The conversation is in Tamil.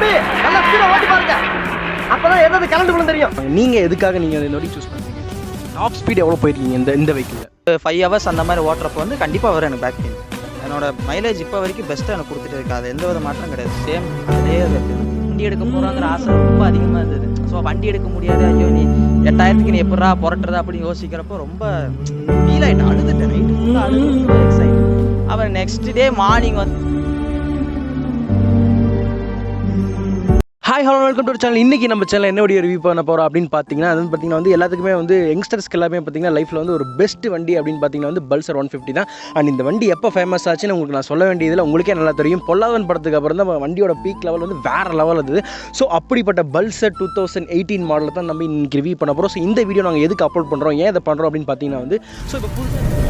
தம்பி நல்லா ஸ்பீடா ஓட்டி பாருங்க, அப்பதான் எதாவது கலந்து விழுந்து தெரியும். நீங்கள் எதுக்காக நீங்கள் இந்த நொடி சூஸ் பண்ணுறீங்க? டாப் ஸ்பீட் எவ்வளோ போயிருக்கீங்க இந்த வெஹிக்கிளில்? 5 hours அந்த மாதிரி ஓட்டுறப்போ வந்து கண்டிப்பாக வரும் எனக்கு பேக் பெயின். என்னோட மைலேஜ் இப்போ வரைக்கும் பெஸ்ட்டாக எனக்கு கொடுத்துட்டு இருக்கு. அது எந்த வித மாற்றம் கிடையாது. சேம் அதே வண்டி எடுக்க போகிறாங்கிற ஆசை ரொம்ப அதிகமாக இருந்தது. ஸோ வண்டி எடுக்க முடியாது, ஐயோ நீ 8000க்கு நீ எப்படா புரட்டுறதா அப்படின்னு யோசிக்கிறப்போ ரொம்ப ஃபீல் ஆகிட்டேன், அழுதுட்டேன். நைட்டு ஃபுல்லாக அழுது ரொம்ப எக்ஸைட். அப்புறம் நெக்ஸ்ட் டே மார்னிங் வந்து hi hello welcome to channel. இன்றைக்கி நம்ம சேனல் என்ன வீடியோ ரிவ்யூ பண்ண போகிறோம் அப்படின்னு பார்த்தீங்கன்னா, அது வந்து பார்த்திங்கன்னா வந்து எல்லாத்துக்குமே வந்து யங்ஸ்டர்ஸ்க்கு எல்லாமே பார்த்திங்கன்னா லைஃப்பில் வந்து ஒரு பெஸ்ட் வண்டி அப்படின்னு பார்த்தீங்கன்னா வந்து பல்சர் 150 தான். அண்ட் இந்த வண்டி எப்போ ஃபேமஸ் ஆச்சுன்னு உங்களுக்கு நான் சொல்ல வேண்டியதில் உங்களுக்கே நல்லா தெரியும். பொல்லாதவன் படத்துக்கு அப்புறம் தான் வண்டியோட பீக் லெவல் வந்து வேறு லெவல் இருந்தது. ஸோ அப்படிப்பட்ட பல்சர் 2018 மாடலில் தான் நம்ம இன்றைக்கி ரிவ்யூ பண்ண போகிறோம். ஸோ இந்த வீடியோ நாங்கள் எதுக்கு அப்லோட் பண்ணுறோம், ஏன் இதை பண்ணுறோம் அப்படின்னு பார்த்தீங்கன்னா வந்து ஸோ இப்போ புதுசாக